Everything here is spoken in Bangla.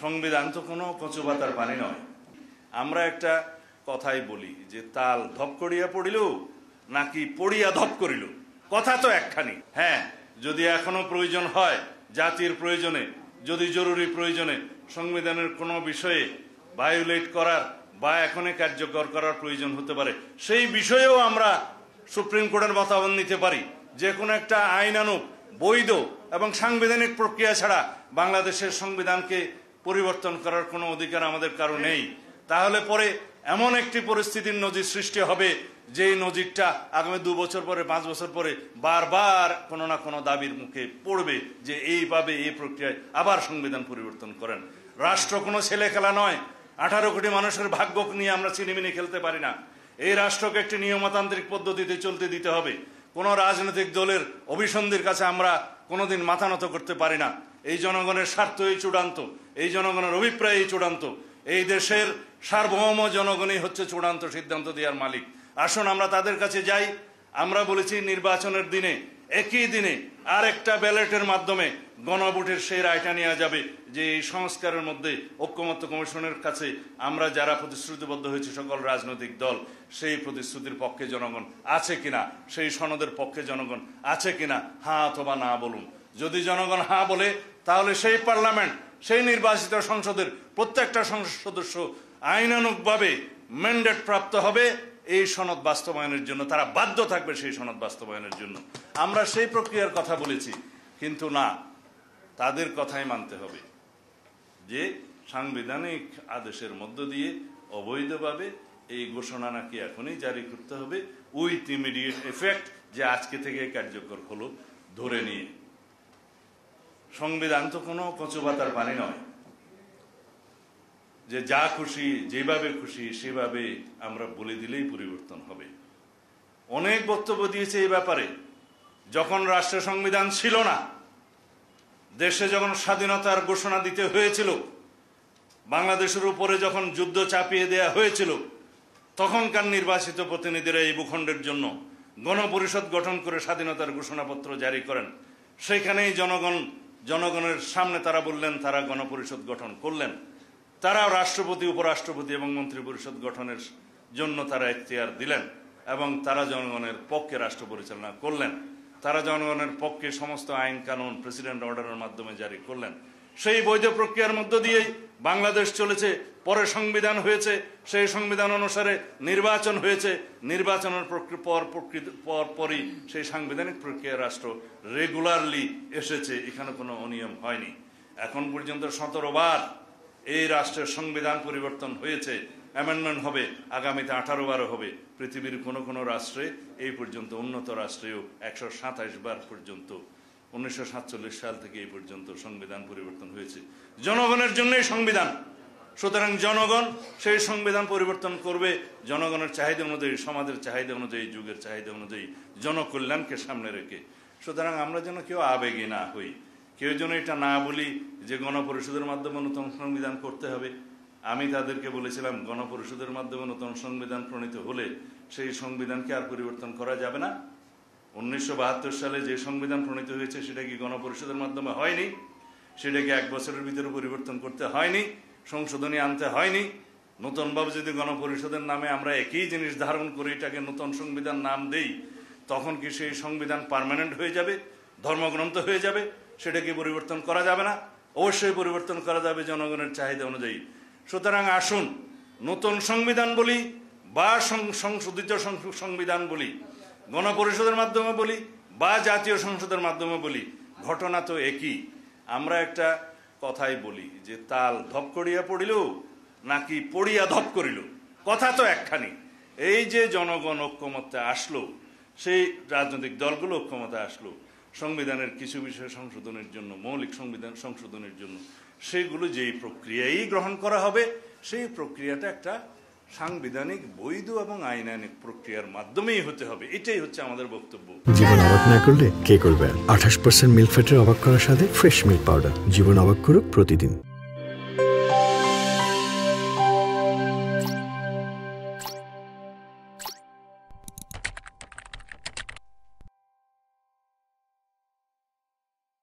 সংবিধান তো কোনো কচু পাতার পানি নয়। আমরা একটা কথাই বলি যে তাল ধপ করিয়া পড়িল নাকি পড়িয়া ধপ করিল, কথা তো একখানি। হ্যাঁ, যদি এখনো প্রয়োজন হয়, জাতির প্রয়োজনে, যদি জরুরি প্রয়োজনে সংবিধানের কোনো বিষয়ে ভায়োলেট করার বা এখনই কার্যকর করার প্রয়োজন হতে পারে, সেই বিষয়েও আমরা সুপ্রিম কোর্টের মতামত নিতে পারি। যে কোনো একটা আইনানুগ, বৈধ এবং সাংবিধানিক প্রক্রিয়া ছাড়া বাংলাদেশের সংবিধানকে পরিবর্তন করার কোনো অধিকার আমাদের কারো নেই। তাহলে পরে এমন একটি পরিস্থিতির নজির সৃষ্টি হবে যে নজিরটা আগামী 2 বছর পরে, 5 বছর পরে বারবার কোনো না কোনো দাবির মুখে পড়বে যে এইভাবে এই প্রক্রিয়ায় আবার সংবিধান পরিবর্তন করেন। রাষ্ট্র কোনো ছেলে খেলা নয়। 18 কোটি মানুষের ভাগ্য নিয়ে আমরা চিনিমিনি খেলতে পারি না। এই রাষ্ট্রকে একটি নিয়মতান্ত্রিক পদ্ধতিতে চলতে দিতে হবে। কোনো রাজনৈতিক দলের অভিসন্ধির কাছে আমরা কোনোদিন মাথা নত করতে পারি না। এই জনগণের স্বার্থই চূড়ান্ত, এই জনগণের অভিপ্রায়ই চূড়ান্ত। এই দেশের সার্বভৌম জনগণই হচ্ছে চূড়ান্ত সিদ্ধান্ত দেওয়ার মালিক। আসুন আমরা তাদের কাছে যাই। আমরা বলেছি নির্বাচনের দিনে, একই দিনে আর একটা ব্যালটের মাধ্যমে গণভোটের সেই রায়টা নেওয়া যাবে যে এই সংস্কারের মধ্যে ঐক্যমত্য কমিশনের কাছে আমরা যারা প্রতিশ্রুতিবদ্ধ হয়েছে সকল রাজনৈতিক দল, সেই প্রতিশ্রুতির পক্ষে জনগণ আছে কিনা, সেই সনদের পক্ষে জনগণ আছে কিনা, হ্যাঁ অথবা না বলুন। যদি জনগণ হ্যাঁ বলে, তাহলে সেই পার্লামেন্ট, সেই নির্বাচিত সংসদের প্রত্যেকটা সংসদ সদস্য আইনানুগভাবে ম্যান্ডেট প্রাপ্ত হবে এই সনদ বাস্তবায়নের জন্য। তারা বাধ্য থাকবে সেই সনদ বাস্তবায়নের জন্য। আমরা সেই প্রক্রিয়ার কথা বলেছি, কিন্তু না, তাদের কথাই মানতে হবে যে সাংবিধানিক আদেশের মধ্য দিয়ে অবৈধভাবে এই ঘোষণা নাকি এখনই জারি করতে হবে উইথ ইমিডিয়েট এফেক্ট, যে আজকে থেকে কার্যকর হলো ধরে নিয়ে। সংবিধান তো কোনো কচু পাতার পানি নয় যে যা খুশি, যেভাবে খুশি সেভাবে আমরা বলে দিলেই পরিবর্তন হবে। অনেক বক্তব্য দিয়েছে এই ব্যাপারে। যখন রাষ্ট্রের সংবিধান ছিল না, দেশে যখন স্বাধীনতার ঘোষণা দিতে হয়েছিল, বাংলাদেশের উপরে যখন যুদ্ধ চাপিয়ে দেয়া হয়েছিল, তখনকার নির্বাচিত প্রতিনিধিরা এই ভূখণ্ডের জন্য গণপরিষদ গঠন করে স্বাধীনতার ঘোষণাপত্র জারি করেন। সেখানেই জনগণের সামনে তারা বললেন, তারা গণপরিষদ গঠন করলেন। তারা রাষ্ট্রপতি, উপরাষ্ট্রপতি এবং মন্ত্রী পরিষদ গঠনের জন্য তারা এখতিয়ার দিলেন এবং তারা জনগণের পক্ষে রাষ্ট্র পরিচালনা করলেন। তারা জনগণের পক্ষে সমস্ত আইন কানুন প্রেসিডেন্ট অর্ডারের মাধ্যমে জারি করলেন। সেই বৈধ প্রক্রিয়ার মধ্য দিয়েই বাংলাদেশ চলেছে। পরে সংবিধান হয়েছে, সেই সংবিধান অনুসারে নির্বাচন হয়েছে। নির্বাচনের পরই সেই সাংবিধানিক প্রক্রিয়া রাষ্ট্র রেগুলারলি এসেছে। এখানে কোনো অনিয়ম হয়নি। এখন পর্যন্ত 17 বার এই রাষ্ট্রের সংবিধান পরিবর্তন হয়েছে, অ্যামেন্ডমেন্ট হবে, আগামীতে 18 বার হবে। পৃথিবীর কোনো রাষ্ট্রে এই পর্যন্ত, উন্নত রাষ্ট্রেও 127 বার পর্যন্ত 1947 সাল থেকে এই পর্যন্ত সংবিধান পরিবর্তন হয়েছে। জনগণের জন্যই সংবিধান। সুতরাং জনগণ সেই সংবিধান পরিবর্তন করবে জনগণের চাহিদা অনুযায়ী, সমাজের চাহিদা অনুযায়ী, যুগের চাহিদা অনুযায়ী, জনকল্যাণকে সামনে রেখে। সুতরাং আমরা যেন কেউ আবেগী না হই, কেউ যেন এটা না বলি যে গণপরিষদের মাধ্যমে নতুন সংবিধান করতে হবে। আমি তাদেরকে বলেছিলাম, গণপরিষদের মাধ্যমে নতুন সংবিধান প্রণীত হলে সেই সংবিধানকে আর পরিবর্তন করা যাবে না। 1972 সালে যে সংবিধান প্রণীত হয়েছে সেটা কি গণপরিষদের মাধ্যমে হয়নি? সেটাকে 1 বছরের ভিতরে পরিবর্তন করতে হয়নি, সংশোধনী আনতে হয়নি? নতুনভাবে যদি গণপরিষদের নামে আমরা একই জিনিস ধারণ করে এটাকে নতুন সংবিধান নাম দেই, তখন কি সেই সংবিধান পার্মানেন্ট হয়ে যাবে, ধর্মগ্রন্থ হয়ে যাবে? সেটা কি পরিবর্তন করা যাবে না? অবশ্যই পরিবর্তন করা যাবে জনগণের চাহিদা অনুযায়ী। সুতরাং আসুন, নতুন সংবিধান বলি বা সংশোধিত সংবিধান বলি, গণপরিষদের মাধ্যমে বলি বা জাতীয় সংসদের মাধ্যমে বলি, ঘটনা তো একই। আমরা একটা কথাই বলি যে তাল ধপ করিয়া পড়িল নাকি পড়িয়া ধপ করিল, কথা তো একখানি। এই যে জনগণ ঐক্যমত্যে আসলো, সেই রাজনৈতিক দলগুলো ঐক্যমতে আসলো সংবিধানের কিছু বিষয় সংশোধনের জন্য, মৌলিক সংবিধান সংশোধনের জন্য, সেগুলো যেই প্রক্রিয়াই গ্রহণ করা হবে, সেই প্রক্রিয়াটা একটা সাংবিধানিক বৈধ এবং আইনানিক প্রক্রিয়ার মাধ্যমেই হতে হবে। এটাই হচ্ছে আমাদের বক্তব্য। জীবন অবাক না করলে কে করবে? 28% মিল্ক ফ্যাটের অবাক করার সাথে ফ্রেশ মিল্ক পাউডার। জীবন অবাক করুক প্রতিদিন।